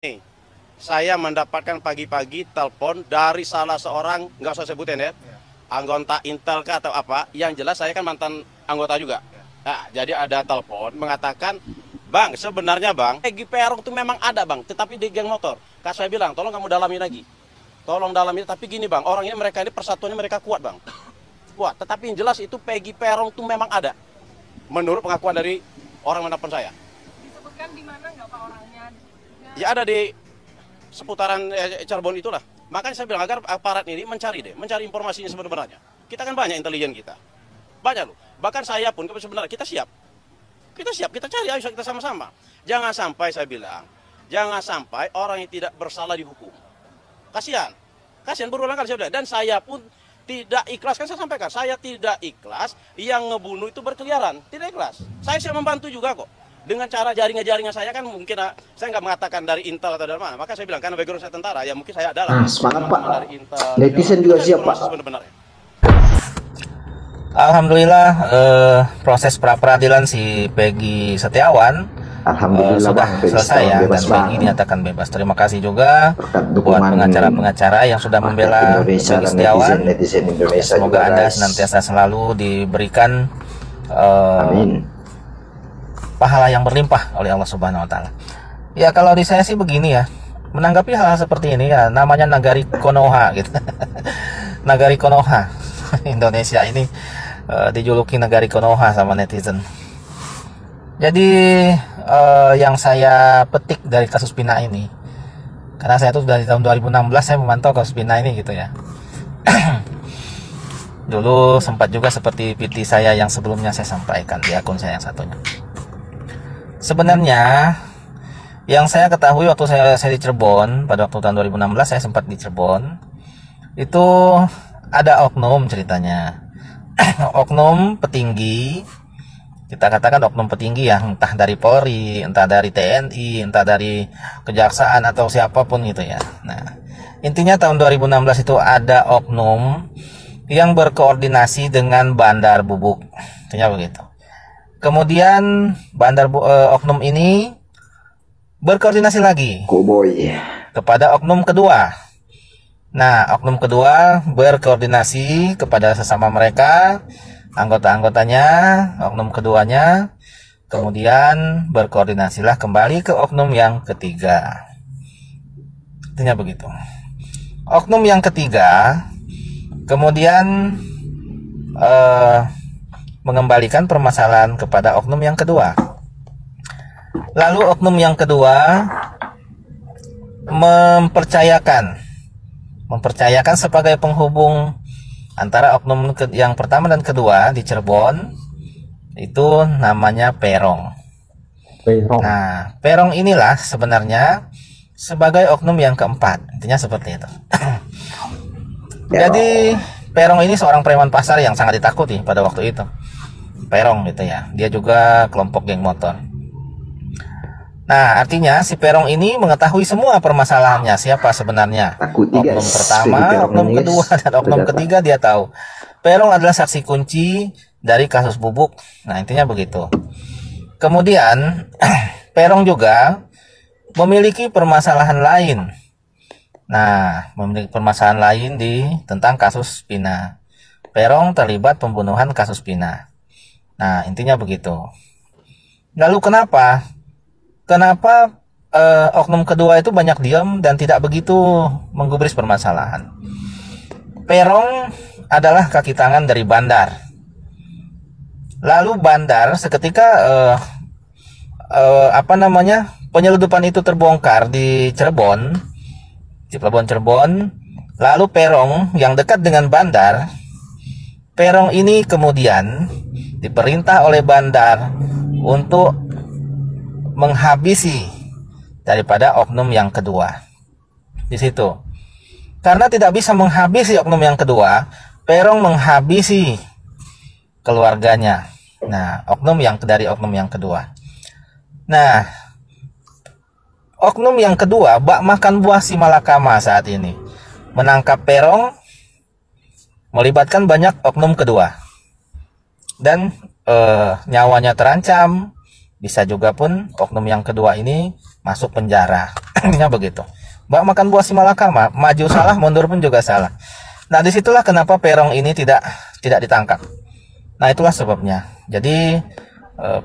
Nih, saya mendapatkan pagi-pagi telepon dari salah seorang, nggak usah sebutin ya, anggota Intel kah atau apa, yang jelas saya kan mantan anggota juga. Nah, jadi ada telepon mengatakan, Bang, sebenarnya Bang, Egy Peron itu memang ada Bang, tetapi di geng motor. Kak saya bilang, tolong kamu dalami lagi. Tolong dalami, tapi gini Bang, orang ini mereka ini persatuannya mereka kuat Bang. Kuat, tetapi yang jelas itu Peggy Peron itu memang ada. Menurut pengakuan dari orang manapun saya. Disebutkan di mana nggak Pak orangnya? Ya ada di seputaran Cirebon itulah. Makanya saya bilang agar aparat ini mencari informasinya sebenarnya. Kita kan banyak intelijen kita, banyak loh. Bahkan saya pun sebenarnya kita siap, kita cari, ayo kita sama-sama. Jangan sampai saya bilang, jangan sampai orang yang tidak bersalah dihukum. Kasihan berulang kali saya bilang. Dan saya pun tidak ikhlas, kan saya sampaikan, saya tidak ikhlas yang ngebunuh itu berkeliaran, tidak ikhlas. Saya siap membantu juga kok. Dengan cara jaringan saya kan mungkin saya nggak mengatakan dari Intel atau dari mana, maka saya bilang karena background saya tentara ya mungkin saya adalah semangat Pak. dari Intel, Netizen juga siap Pak. Sebenarnya. Alhamdulillah proses pra peradilan si Peggy Setiawan sudah selesai ya, dan Peggy dinyatakan bebas. Terima kasih juga buat pengacara-pengacara yang sudah membela Peggy Setiawan. Semoga Anda senantiasa selalu diberikan pahala yang berlimpah oleh Allah Subhanahu wa taala. Ya, kalau di saya sih begini ya, menanggapi hal-hal seperti ini ya, namanya Nagari Konoha gitu. Nagari Konoha. Indonesia ini dijuluki Nagari Konoha sama netizen. Jadi yang saya petik dari kasus Pina ini, karena saya tuh dari tahun 2016 saya memantau kasus Pina ini gitu ya. Dulu sempat juga seperti PT saya yang sebelumnya saya sampaikan di akun saya yang satunya. Sebenarnya yang saya ketahui waktu saya di Cirebon, pada waktu tahun 2016 saya sempat di Cirebon, itu ada oknum ceritanya. Oknum petinggi, kita katakan oknum petinggi ya, entah dari Polri, entah dari TNI, entah dari Kejaksaan atau siapapun gitu ya. Nah, intinya tahun 2016 itu ada oknum yang berkoordinasi dengan Bandar Bubuk, intinya begitu. Kemudian oknum ini berkoordinasi lagi kepada oknum kedua. Nah, oknum kedua berkoordinasi kepada sesama mereka, anggota-anggotanya, oknum keduanya, kemudian berkoordinasilah kembali ke oknum yang ketiga. Intinya begitu. Oknum yang ketiga kemudian mengembalikan permasalahan kepada oknum yang kedua. Lalu oknum yang kedua mempercayakan sebagai penghubung antara oknum yang pertama dan kedua di Cirebon, itu namanya Perong. Nah, Perong inilah sebenarnya sebagai oknum yang keempat, intinya seperti itu. Jadi Perong ini seorang preman pasar yang sangat ditakuti pada waktu itu. Perong gitu ya, dia juga kelompok geng motor. Nah, artinya si Perong ini mengetahui semua permasalahannya, siapa sebenarnya oknum pertama, oknum kedua, dan oknum ketiga dia tahu. Perong adalah saksi kunci dari kasus Bubuk. Nah, intinya begitu. Kemudian Perong juga memiliki permasalahan lain. Nah, memiliki permasalahan lain tentang kasus Pina. Perong terlibat pembunuhan kasus Pina. Nah, intinya begitu. Lalu kenapa oknum kedua itu banyak diam dan tidak begitu menggubris permasalahan? Perong adalah kaki tangan dari Bandar. Lalu Bandar seketika penyeludupan itu terbongkar di Pelabuhan Cirebon. Lalu Perong yang dekat dengan Bandar, Perong ini kemudian diperintah oleh Bandar untuk menghabisi daripada oknum yang kedua. Di situ, karena tidak bisa menghabisi oknum yang kedua, Perong menghabisi keluarganya. Nah, dari oknum yang kedua. Nah, oknum yang kedua bak makan buah si malakama saat ini, menangkap Perong, melibatkan banyak oknum kedua, dan nyawanya terancam. Bisa juga pun oknum yang kedua ini masuk penjara. Intinya begitu. Mbak makan buah si malakama, maju salah, mundur pun juga salah. Nah, disitulah kenapa Peron ini tidak ditangkap. Nah, itulah sebabnya. Jadi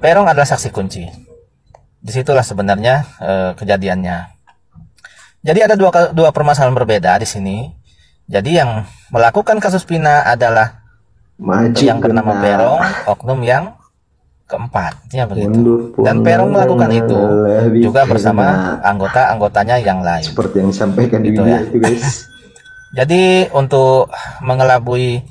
Peron adalah saksi kunci. Disitulah sebenarnya kejadiannya. Jadi ada dua permasalahan berbeda di sini. Jadi yang melakukan kasus Pina adalah yang bernama Peron, oknum yang keempat, intinya begitu. Dan Peron melakukan itu juga bersama anggota-anggotanya yang lain. Seperti yang disampaikan di video itu, guys. Jadi untuk mengelabui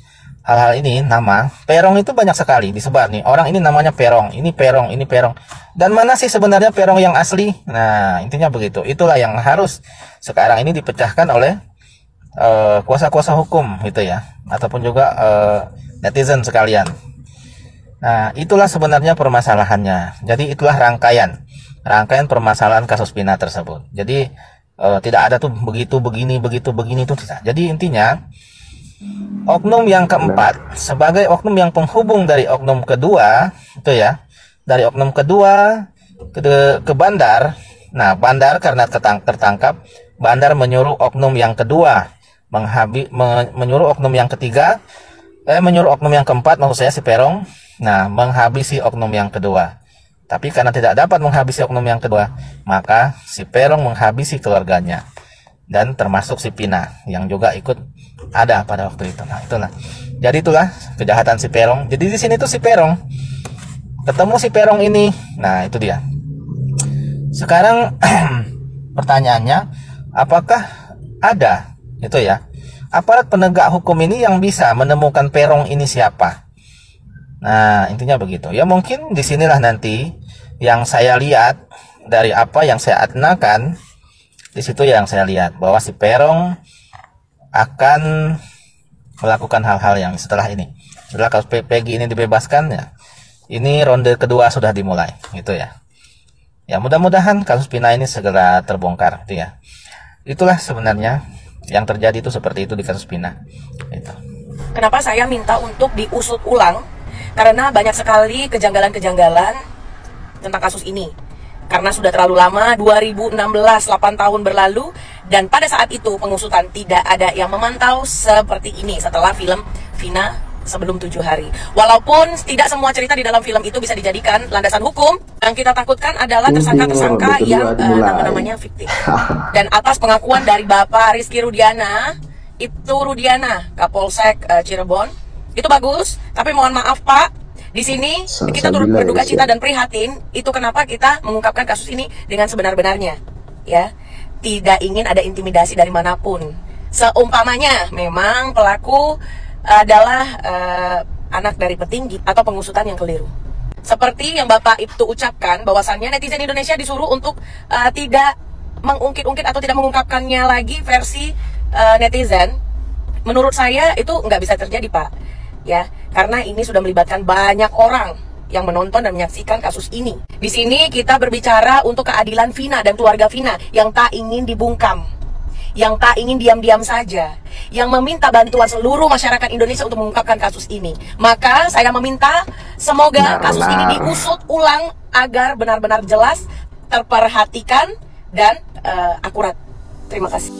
hal-hal ini, nama Peron itu banyak sekali disebar nih. Orang ini namanya Peron, ini Peron, ini Peron. Dan mana sih sebenarnya Peron yang asli? Nah, intinya begitu. Itulah yang harus sekarang ini dipecahkan oleh kuasa-kuasa hukum gitu ya, ataupun juga netizen sekalian. Nah, itulah sebenarnya permasalahannya. Jadi itulah rangkaian permasalahan kasus Pina tersebut. Jadi tidak ada tuh begitu begini itu tidak. Jadi intinya oknum yang keempat sebagai oknum yang penghubung dari oknum kedua itu ya, dari oknum kedua ke Bandar. Nah, Bandar karena tertangkap, Bandar menyuruh oknum yang kedua menyuruh oknum yang ketiga, menyuruh oknum yang keempat, maksud saya si Peron, nah menghabisi oknum yang kedua. Tapi karena tidak dapat menghabisi oknum yang kedua, maka si Peron menghabisi keluarganya dan termasuk si Pina yang juga ikut ada pada waktu itu. Nah, itulah. Jadi itulah kejahatan si Peron. Jadi di sini tuh si Peron ketemu si Peron ini. Nah, itu dia. Sekarang pertanyaannya, apakah ada itu ya aparat penegak hukum ini yang bisa menemukan Peron ini siapa? Nah, intinya begitu. Ya mungkin disinilah nanti yang saya lihat dari apa yang saya adnakan, di situ yang saya lihat bahwa si Peron akan melakukan hal-hal yang setelah ini. Setelah kasus Peggy ini dibebaskan ya, ini ronde kedua sudah dimulai, gitu ya. Ya mudah-mudahan kasus Pina ini segera terbongkar, gitu ya. Itulah sebenarnya yang terjadi itu seperti itu di kasus Pina. Itu. Kenapa saya minta untuk diusut ulang? Karena banyak sekali kejanggalan-kejanggalan tentang kasus ini. Karena sudah terlalu lama, 2016, 8 tahun berlalu, dan pada saat itu pengusutan tidak ada yang memantau seperti ini setelah film Vina sebelum 7 hari. Walaupun tidak semua cerita di dalam film itu bisa dijadikan landasan hukum, yang kita takutkan adalah tersangka-tersangka yang nama-namanya fiktif. Dan atas pengakuan dari Bapak Rizky Rudiana, Ibtu Rudiana, Kapolsek Cirebon, itu bagus, tapi mohon maaf Pak, di sini kita turut berduka cita dan prihatin. Itu kenapa kita mengungkapkan kasus ini dengan sebenar-benarnya, ya. Tidak ingin ada intimidasi dari manapun. Seumpamanya memang pelaku adalah anak dari petinggi atau pengusutan yang keliru. Seperti yang Bapak Ibtu ucapkan, bahwasannya netizen Indonesia disuruh untuk tidak mengungkit-ungkit atau tidak mengungkapkannya lagi versi netizen. Menurut saya itu nggak bisa terjadi Pak, ya, karena ini sudah melibatkan banyak orang yang menonton dan menyaksikan kasus ini. Di sini kita berbicara untuk keadilan Vina dan keluarga Vina yang tak ingin dibungkam, yang tak ingin diam-diam saja, yang meminta bantuan seluruh masyarakat Indonesia untuk mengungkapkan kasus ini. Maka saya meminta semoga kasus ini diusut ulang agar benar-benar jelas, terperhatikan, dan akurat. Terima kasih.